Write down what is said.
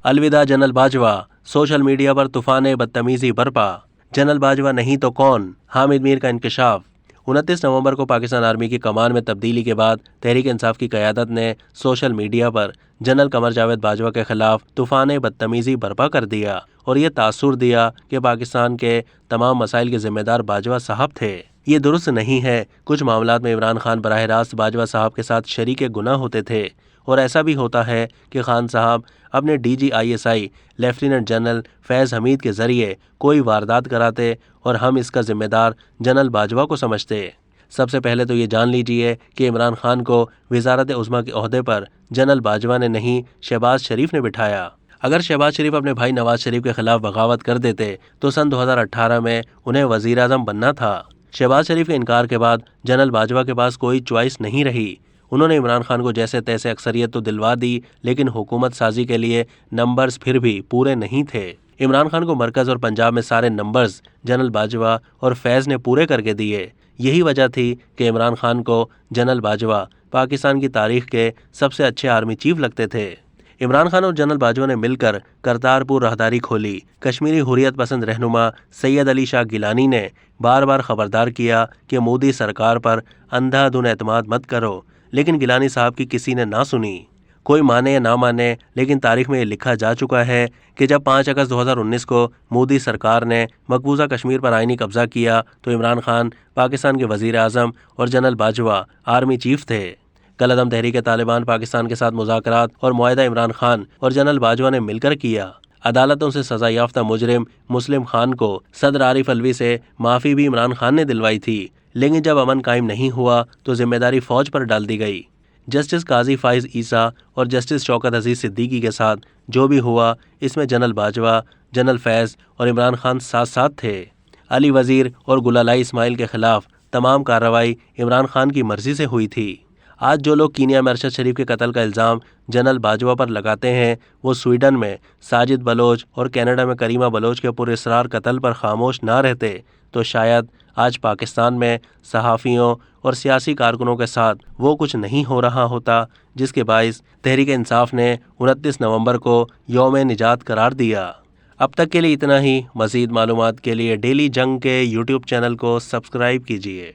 अलविदा general Bajwa, social media पर तूफान बदतमीजी बरपा। जनरल बाजवा नहीं तो कौन, हामिद मीर का इंकशाफ। 29 नवंबर को पाकिस्तान आर्मी की कमान में तब्दीली के बाद तहरीक इंसाफ की क़यादत ने सोशल मीडिया पर जनरल कमर जावेद बाजवा के खिलाफ तूफान बदतमीजी बर्पा कर दिया और ये तासुर दिया कि पाकिस्तान के तमाम मसाइल के जिम्मेदार बाजवा साहब थे। ये दुरुस्त नहीं है। कुछ मामलात में इमरान खान बराह रास्त बाजवा साहब के साथ शरीक गुनाह होते थे और ऐसा भी होता है कि खान साहब अपने DGISI लेफ्टिनेंट जनरल फैज़ हमीद के ज़रिए कोई वारदात कराते और हम इसका ज़िम्मेदार जनरल बाजवा को समझते। सबसे पहले तो ये जान लीजिए कि इमरान खान को वज़ारत उज़्मा के ओहदे पर जनरल बाजवा ने नहीं, शहबाज शरीफ ने बिठाया। अगर शहबाज शरीफ अपने भाई नवाज शरीफ के खिलाफ बगावत कर देते तो सन 2018 में उन्हें वज़ीर आज़म बनना था। शहबाज शरीफ के इनकार के बाद जनरल बाजवा के पास कोई चॉइस नहीं रही। उन्होंने इमरान खान को जैसे तैसे अक्सरियत तो दिलवा दी, लेकिन हुकूमत साजी के लिए नंबर्स फिर भी पूरे नहीं थे। इमरान खान को मरकज़ और पंजाब में सारे नंबर्स जनरल बाजवा और फैज़ ने पूरे करके दिए। यही वजह थी कि इमरान खान को जनरल बाजवा पाकिस्तान की तारीख के सबसे अच्छे आर्मी चीफ लगते थे। इमरान खान और जनरल बाजवा ने मिलकर करतारपुर राहदारी खोली। कश्मीरी हुर्रियत पसंद रहनुमा सैयद अली शाह गिलानी ने बार बार खबरदार किया कि मोदी सरकार पर अंधाधुन एतमाद मत करो, लेकिन गिलानी साहब की किसी ने ना सुनी। कोई माने या ना माने, लेकिन तारीख में ये लिखा जा चुका है कि जब 5 अगस्त 2019 को मोदी सरकार ने मकबूजा कश्मीर पर आइनी कब्जा किया तो इमरान खान पाकिस्तान के वज़ीर आज़म और जनरल बाजवा आर्मी चीफ थे। कलअदम तहरीक तालिबान पाकिस्तान के साथ मुज़ाकरात और मुआहदा इमरान खान और जनरल बाजवा ने मिलकर किया। अदालतों से सज़ा याफ्ता मुजरिम मुस्लिम खान को सदर आरिफ अलवी से माफ़ी भी इमरान खान ने दिलवाई थी, लेकिन जब अमन कायम नहीं हुआ तो जिम्मेदारी फ़ौज पर डाल दी गई। जस्टिस काजी फ़ाइज़ ईसा और जस्टिस शौकत अजीज़ सिद्दीकी के साथ जो भी हुआ, इसमें जनरल बाजवा, जनरल फैज़ और इमरान खान साथ साथ थे। अली वज़ीर और गुलालाई इस्माइल के ख़िलाफ़ तमाम कार्रवाई इमरान खान की मर्ज़ी से हुई थी। आज जो लोग कीनिया में अरशद शरीफ के कत्ल का इल्ज़ाम जनरल बाजवा पर लगाते हैं, वो स्वीडन में साजिद बलोच और कनाडा में करीमा बलोच के पुरअसरार कत्ल पर खामोश ना रहते तो शायद आज पाकिस्तान में सहाफ़ियों और सियासी कारकुनों के साथ वो कुछ नहीं हो रहा होता जिसके बाइस तहरीक इंसाफ ने 29 नवंबर को यौम निजात करार दिया। अब तक के लिए इतना ही। मज़ीद मालूमात के लिए डेली जंग के YouTube चैनल को सब्सक्राइब कीजिए।